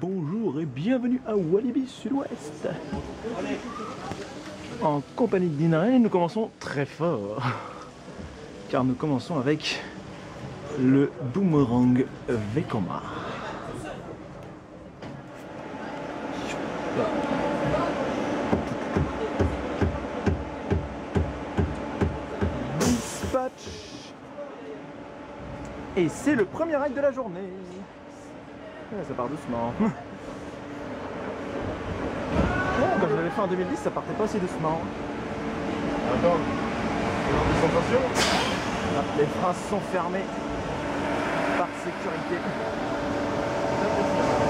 Bonjour et bienvenue à Walibi Sud-Ouest. En compagnie de Dinray, nous commençons très fort. Car nous commençons avec le Boomerang Vekoma. Dispatch. Et c'est le premier ride de la journée. Ça part doucement. Quand je l'avais fait en 2010, ça partait pas aussi doucement. Attends, des sensations? Les freins sont fermés par sécurité.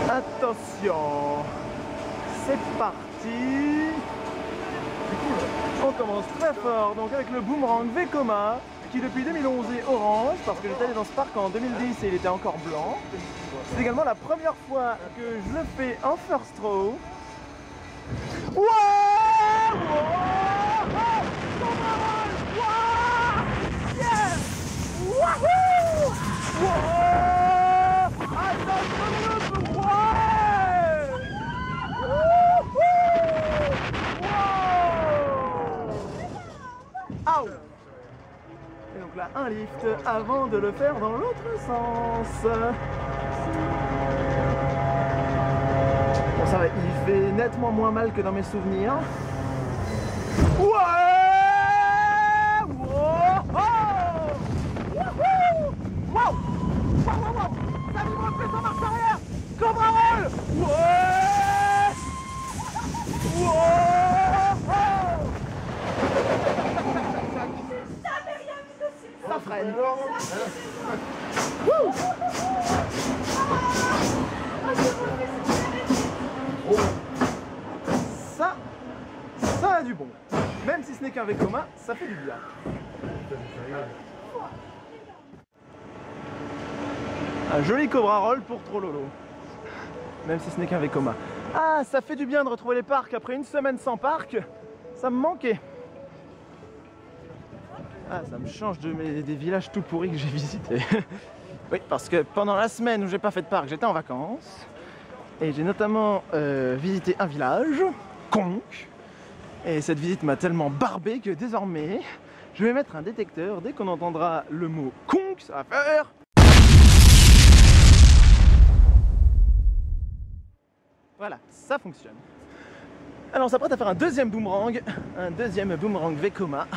Attention, c'est parti. On commence très fort donc avec le Boomerang Vekoma qui depuis 2011 est orange parce que j'étais allé dans ce parc en 2010 et il était encore blanc. C'est également la première fois que je le fais en first row. Wow! Yes! Wouhou! Wow! Attention le ouais! Wow! Out! Et donc là, un lift avant de le faire dans l'autre sens. Bon, ça va, il fait nettement moins mal que dans mes souvenirs. Ouais! Wow! Wouhou! Wow! Wow, wow, wow! Ça vibre plus en marche arrière! Comme un rôle! Ouais! Wow! Ça freine. Wouh! Ça a du bon. Même si ce n'est qu'un Vekoma, ça fait du bien. Un joli Cobra Roll pour Trololo. Même si ce n'est qu'un Vekoma. Ah, ça fait du bien de retrouver les parcs après une semaine sans parc. Ça me manquait. Ah, ça me change des villages tout pourris que j'ai visités. Oui, parce que pendant la semaine où j'ai pas fait de parc, j'étais en vacances. Et j'ai notamment visité un village, Conques. Et cette visite m'a tellement barbé que désormais, je vais mettre un détecteur. Dès qu'on entendra le mot Conques, ça va faire... Voilà, ça fonctionne. Alors on s'apprête à faire un deuxième boomerang Vekoma.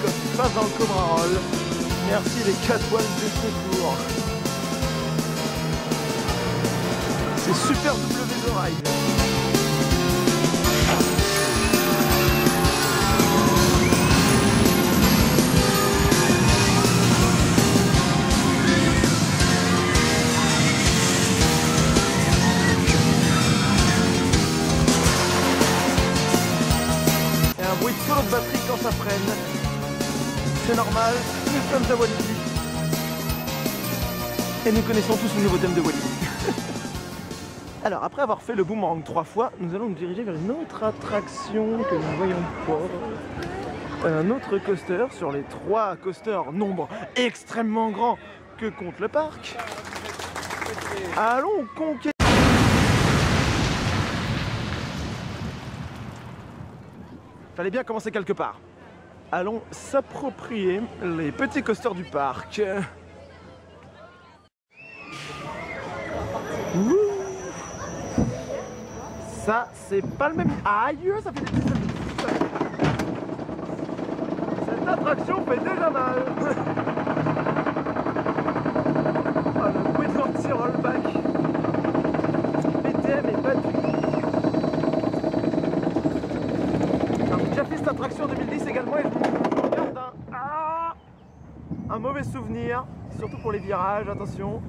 Quand tu passes dans le Cobra Roll. Merci les 4 voiles de secours. C'est super W de ride. Et un bruit de solo de batterie quand ça freine. C'est normal, nous sommes à Walibi. Et nous connaissons tous le nouveau thème de Walibi. Alors, après avoir fait le boomerang 3 fois, nous allons nous diriger vers une autre attraction que nous ne voyons pas. Un autre coaster sur les 3 coasters, nombre extrêmement grand que compte le parc. Allons conquérir. Fallait bien commencer quelque part. Allons s'approprier les petits coasters du parc. Ouh. Ça, c'est pas le même... Aïe, ça fait des petits... Cette attraction fait déjà mal. Oh, le bruit de l'anti-rollback. BTM est battu. J'ai déjà fait cette attraction en 2010 également et je me garde un mauvais souvenir, surtout pour les virages, attention.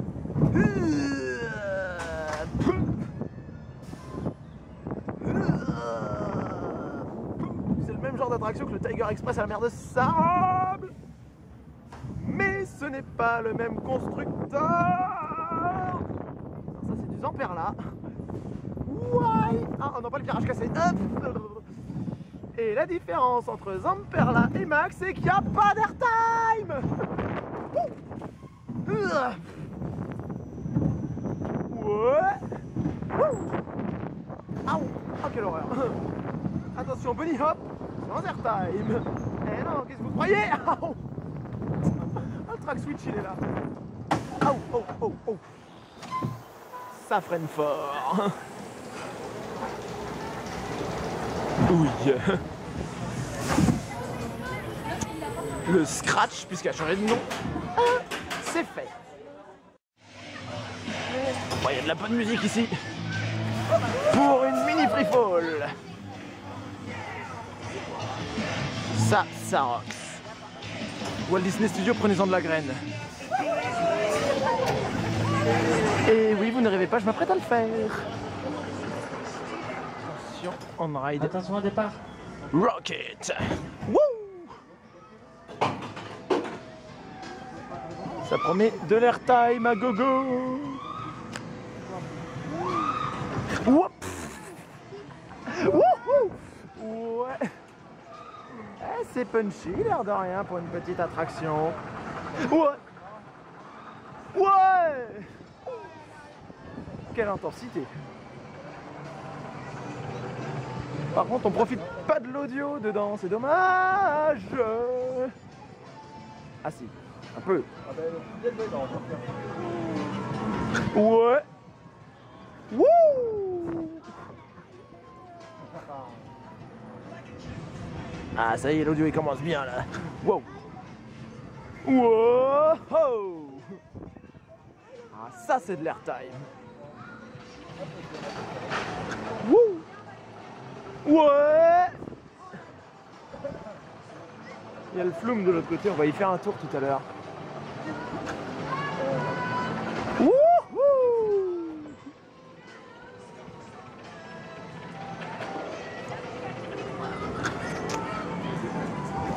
C'est le même genre d'attraction que le Tiger Express à la mer de Sable. Mais ce n'est pas le même constructeur. Alors ça c'est du Zamperla. Ouais. Ah, on n'a pas le virage cassé. Hop. Et la différence entre Zamperla et Max, c'est qu'il n'y a pas d'airtime. Ouais. Aouh. Oh quelle horreur. Attention, bunny hop, sans airtime. Eh non, qu'est-ce que vous croyez? Aouh. Le track switch il est là. Aouh, oh, oh, oh. Ça freine fort. Oui. Le scratch, puisqu'il a changé de nom, c'est fait. Oh, il y a de la bonne musique ici. Pour une mini free fall. Ça rocks. Walt Disney Studios, prenez-en de la graine. Et oui, vous ne rêvez pas, je m'apprête à le faire. Attention, on ride. Attention au départ. Rocket. Wouh! Ça promet de l'airtime à gogo. Woup! Wouhou! Ouais. Eh, c'est punchy, l'air de rien pour une petite attraction. Ouais! Ouais! Quelle intensité! Par contre, on profite pas de l'audio dedans, c'est dommage! Ah si, un peu. Ouais! Wouh! Ah ça y est, l'audio il commence bien là. Wow! Wow! Ah ça c'est de l'airtime. Wouh! Ouais! Il y a le flume de l'autre côté, on va y faire un tour tout à l'heure.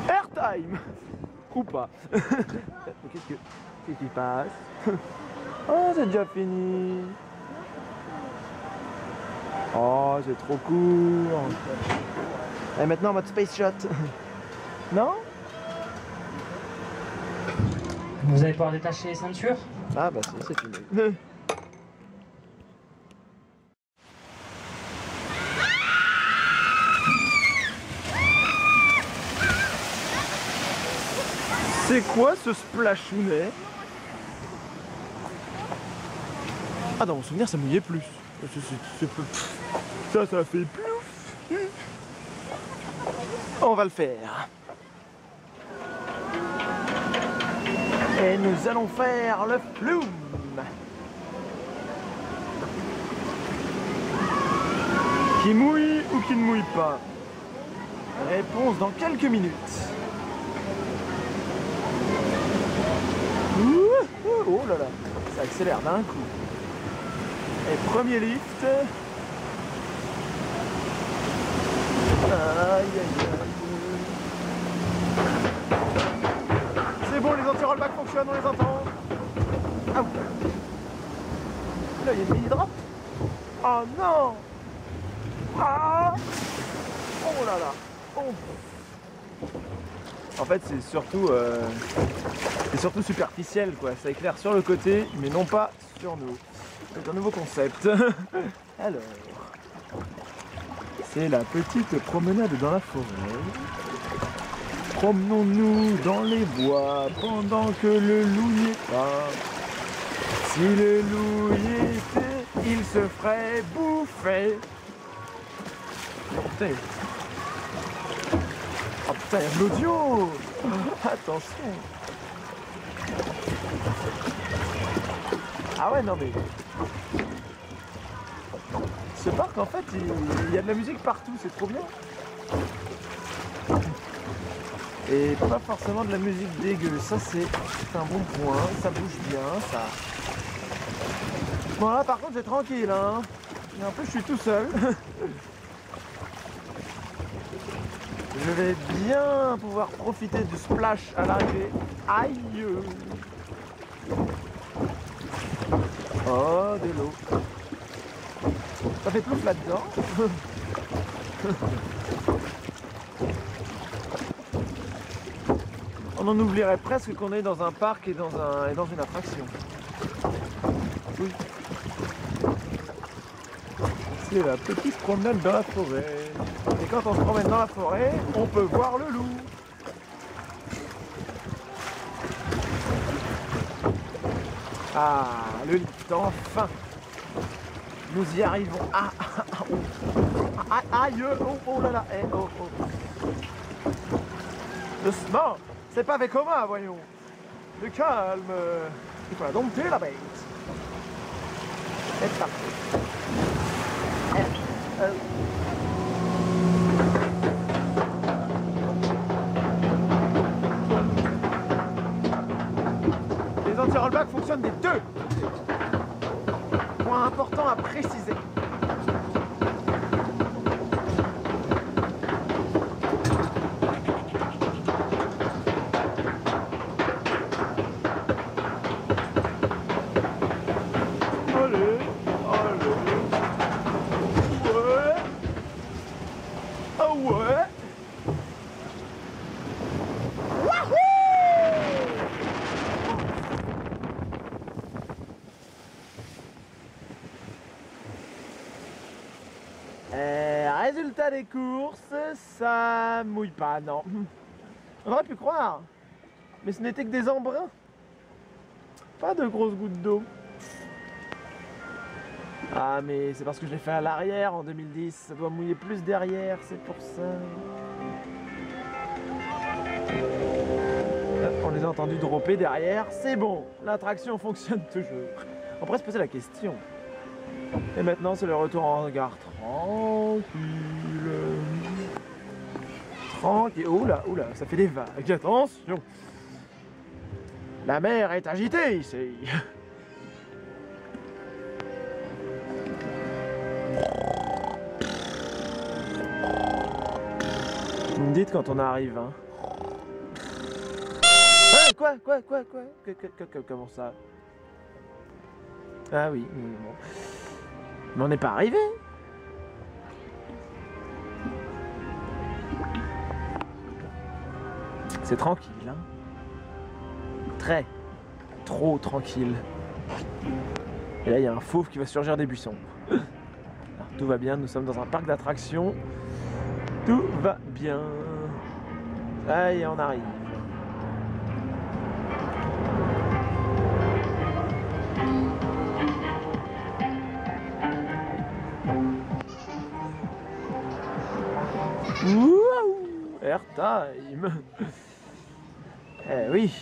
Airtime! Ou pas. Qu'est-ce qui passe? Oh, c'est déjà fini. Oh, c'est trop court. Et maintenant en mode space shot. Non? Vous allez pouvoir détacher les ceintures? Ah bah c'est fini. C'est quoi ce splashounet? Ah dans mon souvenir ça mouillait plus. Ça fait plus. On va le faire. Et nous allons faire le flume. Qui mouille ou qui ne mouille pas? Réponse dans quelques minutes. Oh là là, ça accélère d'un coup. Et premier lift. Aïe aïe aïe. C'est bon, les anti-rollback fonctionnent, on les entend. Ah oui. Là, il y a une mini drop. Oh non. Ah. Oh là là. Oh. En fait, c'est surtout superficiel, quoi. Ça éclaire sur le côté, mais non pas sur nous. C'est un nouveau concept. Alors, c'est la petite promenade dans la forêt. Promenons-nous dans les bois pendant que le loup n'y est pas. Si le loup y était, il se ferait bouffer. Oh putain. Oh putain, il y a de l'audio. Attention. Ah ouais, non mais... Ce parc, en fait, il y a de la musique partout, c'est trop bien. Et pas forcément de la musique dégueu, ça c'est un bon point, ça bouge bien, ça... Bon là par contre c'est tranquille, hein. Et en plus je suis tout seul. Je vais bien pouvoir profiter du splash à l'arrivée. Aïe! Oh, de l'eau. Ça fait plouf là-dedans. On en oublierait presque qu'on est dans un parc et dans une attraction. Oui. C'est la petite promenade dans la forêt. Et quand on se promène dans la forêt, on peut voir le loup. Ah, le lift, enfin. Nous y arrivons. Ah, aïe, oh là là, oh. Doucement, c'est pas avec Vekoma, voyons. Le calme. Il faut dompter la bête. C'est parti. Les anti-rollbacks fonctionnent des deux. Point important à préciser. Résultat des courses, ça mouille pas, non. On aurait pu croire, mais ce n'était que des embruns. Pas de grosses gouttes d'eau. Ah mais c'est parce que je l'ai fait à l'arrière en 2010, ça doit mouiller plus derrière, c'est pour ça. On les a entendus dropper derrière, c'est bon, l'attraction fonctionne toujours. On pourrait se poser la question. Et maintenant c'est le retour en gare tranquille. Oula, ça fait des vagues, attention. La mer est agitée ici. Vous me dites quand on arrive, hein. Ah, quoi? Comment ça? Ah oui, bon. Mais on n'est pas arrivé. C'est tranquille, hein. Trop tranquille. Et là, il y a un fauve qui va surgir des buissons. Alors, tout va bien, nous sommes dans un parc d'attractions. Tout va bien. Ça y est, on arrive. Wouhou! Airtime! Eh oui,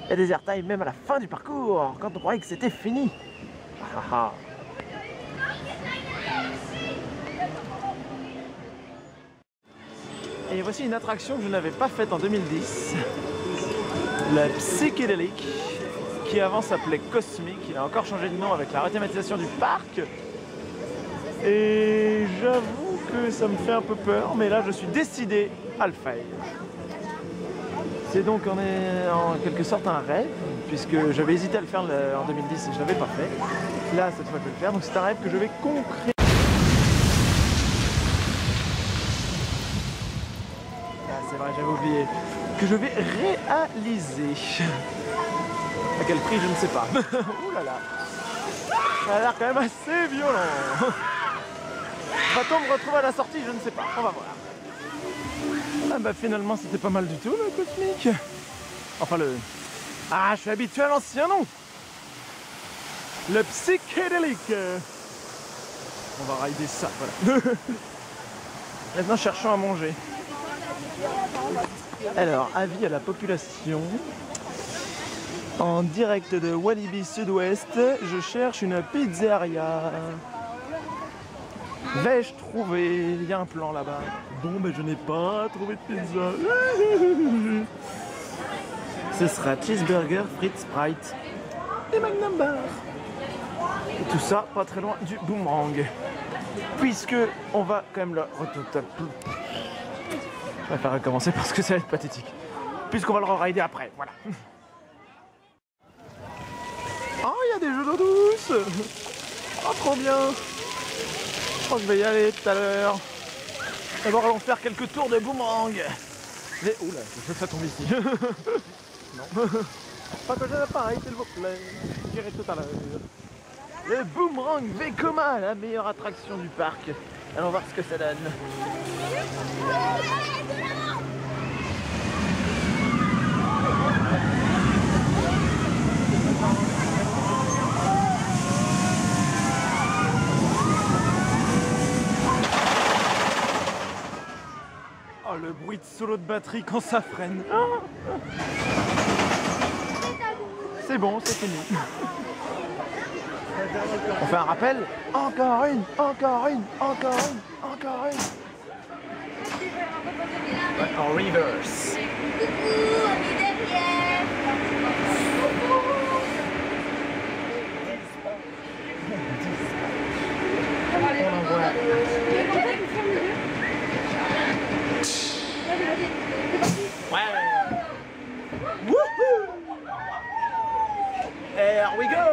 il y a des airtime même à la fin du parcours, quand on croyait que c'était fini. Et voici une attraction que je n'avais pas faite en 2010. La Psychédélique, qui avant s'appelait Cosmic. Il a encore changé de nom avec la rethématisation du parc. Et j'avoue que ça me fait un peu peur, mais là je suis décidé à le faire. C'est donc en quelque sorte un rêve, puisque j'avais hésité à le faire en 2010 et je ne l'avais pas fait. Là, cette fois, je vais le faire, donc c'est un rêve que je vais concrétiser. Ah, c'est vrai, j'avais oublié. Que je vais réaliser. À quel prix, je ne sais pas. Ouh là là. Ça a l'air quand même assez violent. Va-t-on me retrouver à la sortie? Je ne sais pas, on va voir. Ah bah finalement c'était pas mal du tout le Cosmic. Enfin le... Ah, je suis habitué à l'ancien nom. Le Psychédélique. On va rider ça, voilà. Maintenant, cherchons à manger. Alors, avis à la population. En direct de Walibi Sud-Ouest, je cherche une pizzeria. Vais-je trouver? Il y a un plan là-bas. Bon, mais je n'ai pas trouvé de pizza. Ce sera cheeseburger, frites, Sprite et Magnum Bar. Et tout ça pas très loin du Boomerang. Puisque on va quand même le... Je vais faire recommencer parce que ça va être pathétique. Puisqu'on va le re-rider après, voilà. Oh, il y a des jeux d'eau douce. Oh, trop bien. Oh, je vais y aller tout à l'heure. D'abord, allons faire quelques tours de Boomerang. Oula, je fais ça tomber ici. Non. Pas que j'ai l'appareil, s'il vous plaît. J'irai tout à l'heure. Le Boomerang Vekoma, la meilleure attraction du parc. Allons voir ce que ça donne. Oh, le bruit de solo de batterie quand ça freine. C'est bon, c'est fini. On fait un rappel. Encore une, encore une, encore une, encore une. Ouais, en reverse. Coucou, on est derrière. On envoie. Ouais. Wouhou. Here we go.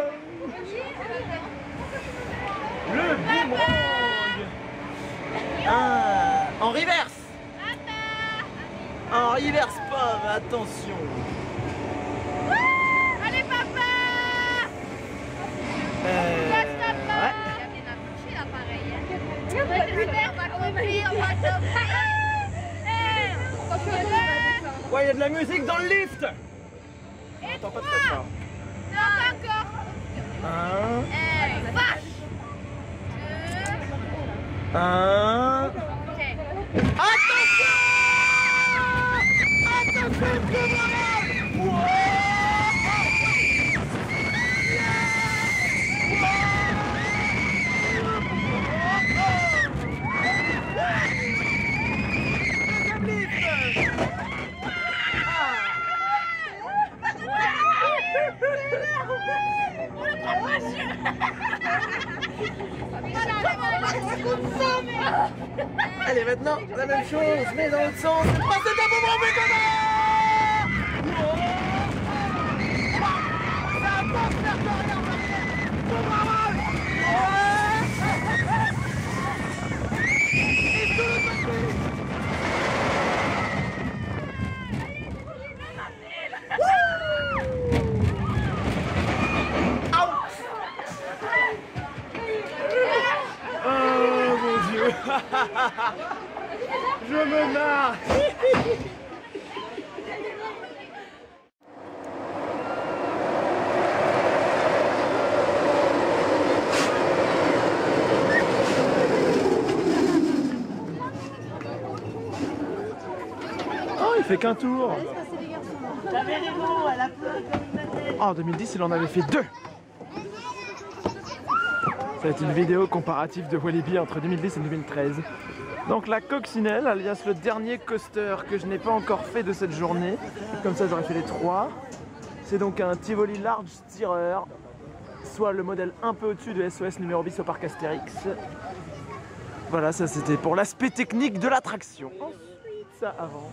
Le Boomerang. Ah, en reverse. En reverse, pomme, attention. Allez, papa. Ouais. Ouais, il y a de la musique dans le lift. On entend pas très fort. Non, pas encore. Vache. Attention! Attention, Boomerang! Allez, maintenant, la même chose, mais dans l'autre sens. Passez un Boomerang Vekoma! Ça va faire derrière en arrière. Boomerang! Et tout le côté. Oh mon Dieu! Je me marre! Oh, il fait qu'un tour! Oh, en 2010, il en avait fait 2! Ça va être une vidéo comparative de Walibi entre 2010 et 2013. Donc la coccinelle, alias le dernier coaster que je n'ai pas encore fait de cette journée. Comme ça j'aurais fait les 3. C'est donc un Tivoli Large Steerer, soit le modèle un peu au-dessus de SOS numéro 10 au parc Astérix. Voilà, ça c'était pour l'aspect technique de l'attraction. Ensuite ça avance.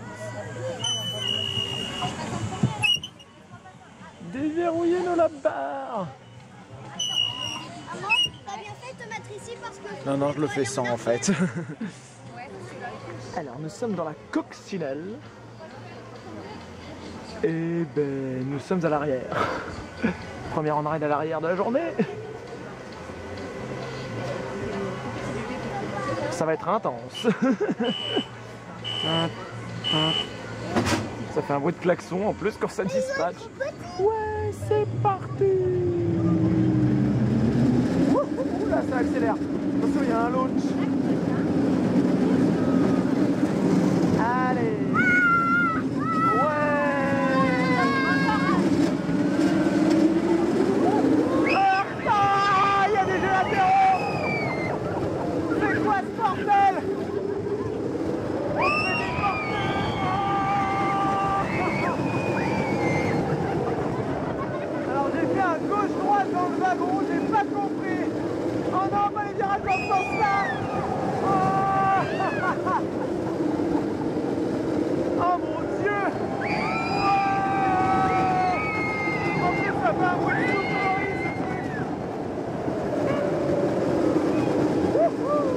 Déverrouiller nos barres. T'as bien fait de te mettre ici parce que... Non, non, je le fais sans en fait. Alors, nous sommes dans la coccinelle. Et ben, nous sommes à l'arrière. Première en ride à l'arrière de la journée. Ça va être intense. Ça fait un bruit de klaxon en plus quand ça dispatche. Ouais, c'est parti. Ouh, là, ça accélère. Attention, il y a un launch. dans ce sens-là. Oh mon Dieu. En plus, ça va un bruit de soufflerie, ce truc.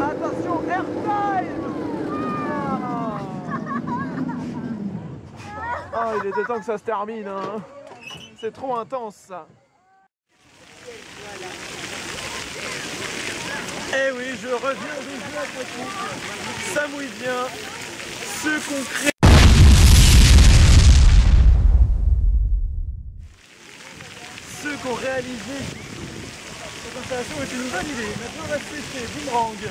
Attention, airtime. Oh, il était temps que ça se termine, hein. C'est trop intense, ça. Eh oui, je reviens des Jeux aquatiques. Ça mouille bien. Ceux qu'on crée. Ceux qui ont réalisé cette installation est une bonne idée. Maintenant, on va se tester. Boomerang.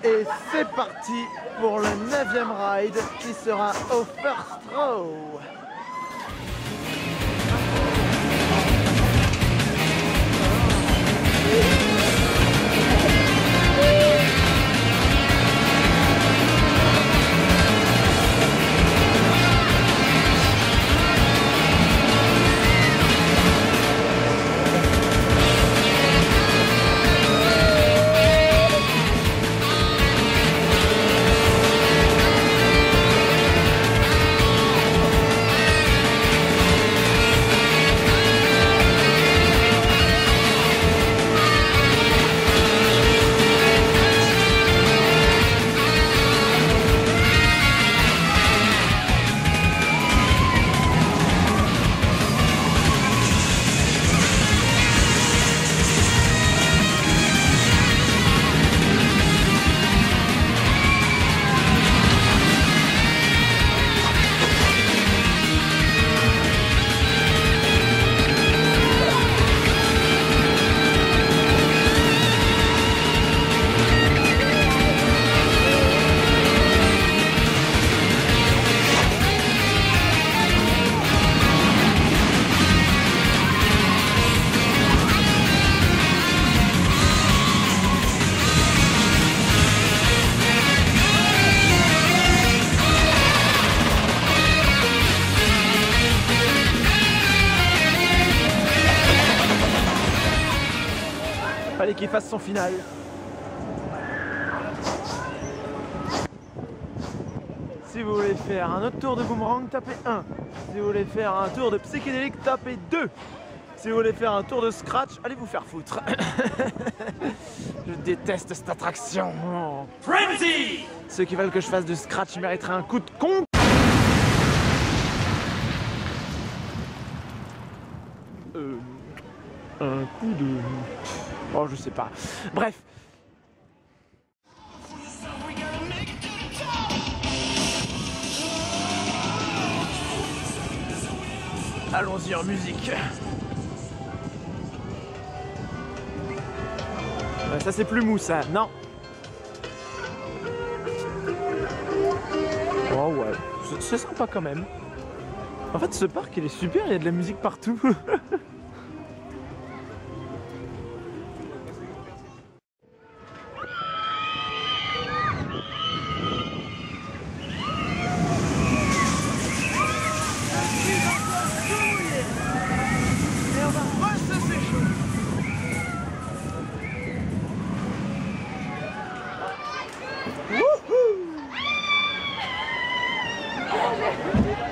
Et c'est parti pour le 9e ride qui sera au first row. Fallait qu'il fasse son final. Si vous voulez faire un autre tour de boomerang, tapez 1. Si vous voulez faire un tour de psychédélique, tapez 2. Si vous voulez faire un tour de scratch, allez vous faire foutre. Je déteste cette attraction. Frenzy! Ceux qui veulent que je fasse du scratch mériteraient un coup de con. Un coup de... Oh, je sais pas. Bref. Allons-y en musique. Ça c'est plus mou ça, non. Oh ouais, c'est sympa quand même. En fait ce parc il est super, il y a de la musique partout.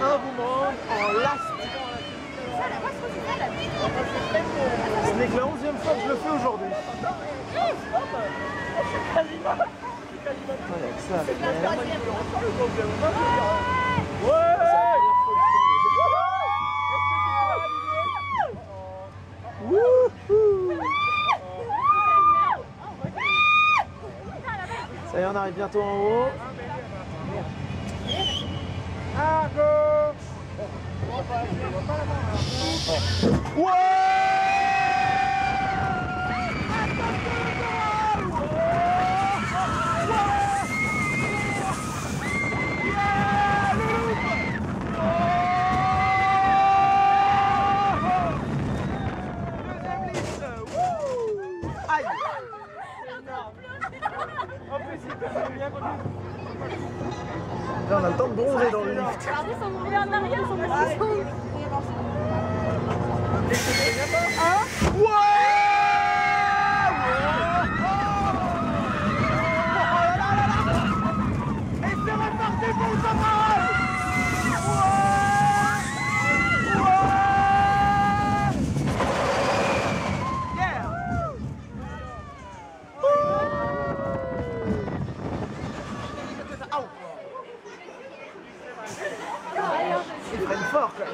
Un boomerang en last. Ce n'est que la 11e fois que je le fais aujourd'hui. on arrive bientôt en haut. Argo! Aïe! En plus, il peut faire bien conduire. Là, on a le temps de bronzer dans le lift. Regardez son mouvement en arrière, son position. Et c'est reparti pour le camarade! Il freine fort quoi.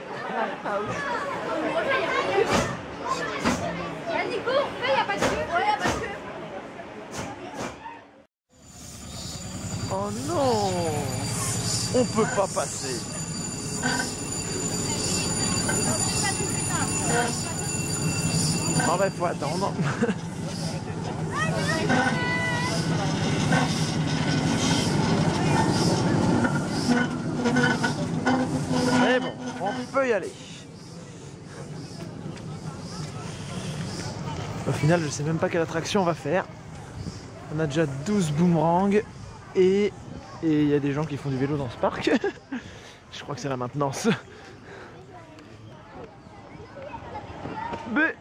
Nico, il n'y a pas de queue. Ouais, il n'y a pas de queue. Oh non! On peut pas passer. Ah bah faut attendre. Mais bon, on peut y aller. Au final, je sais même pas quelle attraction on va faire. On a déjà 12 boomerangs et il y a des gens qui font du vélo dans ce parc. Je crois que c'est la maintenance. Mais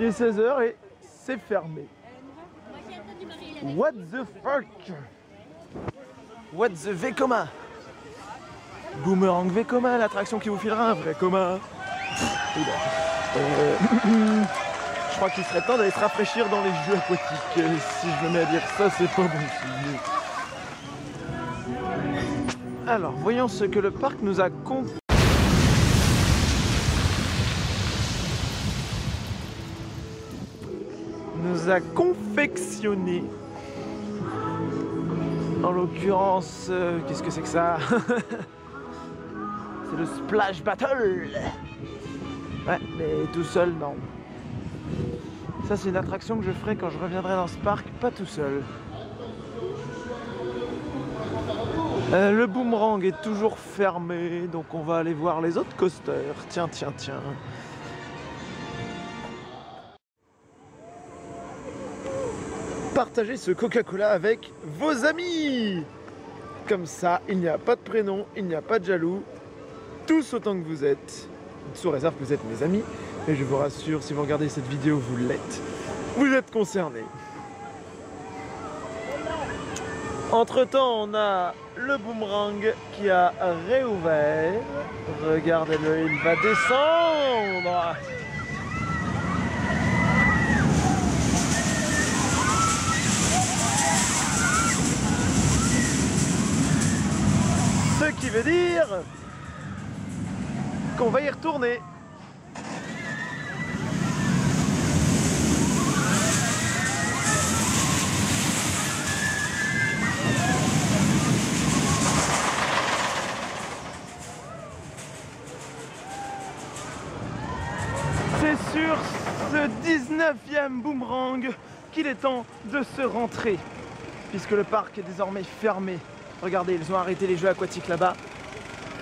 il est 16h et c'est fermé. What the fuck? What the Vekoma? Boomerang Vekoma, l'attraction qui vous filera un vrai coma. Je crois qu'il serait temps d'aller se rafraîchir dans les jeux aquatiques. Si je me mets à dire ça, c'est pas bon signe. Alors, voyons ce que le parc nous a confectionné. En l'occurrence, qu'est-ce que c'est que ça? C'est le Splash Battle. Ouais, mais tout seul, non. Ça, c'est une attraction que je ferai quand je reviendrai dans ce parc, pas tout seul. Le boomerang est toujours fermé, donc on va aller voir les autres coasters. Tiens, tiens, tiens. Partagez ce Coca-Cola avec vos amis. Comme ça, il n'y a pas de prénom, il n'y a pas de jaloux. Tous autant que vous êtes. Sous réserve que vous êtes mes amis. Et je vous rassure, si vous regardez cette vidéo, vous l'êtes. Vous êtes concernés. Entre-temps, on a le boomerang qui a réouvert. Regardez-le, il va descendre. Ce qui veut dire qu'on va y retourner. C'est sur ce 19e boomerang qu'il est temps de se rentrer, puisque le parc est désormais fermé. Regardez, ils ont arrêté les jeux aquatiques là-bas.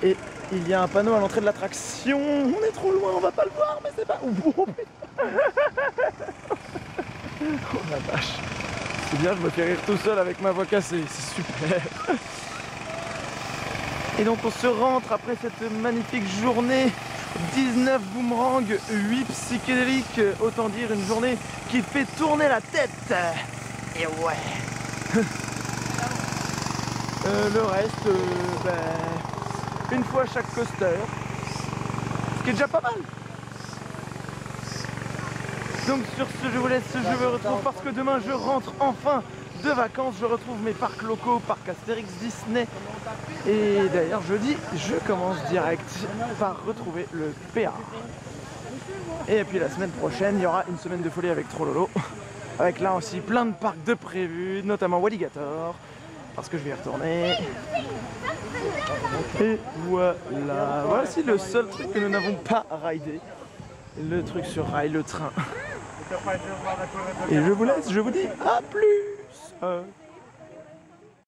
Et il y a un panneau à l'entrée de l'attraction. On est trop loin, on va pas le voir, mais c'est pas... Oh la vache. C'est bien, je me fais rire tout seul avec ma voix cassée, c'est super. Et donc on se rentre après cette magnifique journée. 19 boomerangs, 8 psychédéliques, autant dire une journée qui fait tourner la tête. Et ouais. Le reste, une fois chaque coaster, ce qui est déjà pas mal. Donc sur ce, je vous laisse, je vous retrouve parce que demain je rentre enfin de vacances, je retrouve mes parcs locaux, parc Astérix, Disney. Et d'ailleurs jeudi, je commence direct par retrouver le PA. Et puis la semaine prochaine, il y aura une semaine de folie avec Trollolo. Avec là aussi plein de parcs de prévus, notamment Walligator, parce que je vais y retourner. Et voilà, voici le seul truc que nous n'avons pas ridé. Le truc sur rail, le train. Et je vous laisse, je vous dis à plus.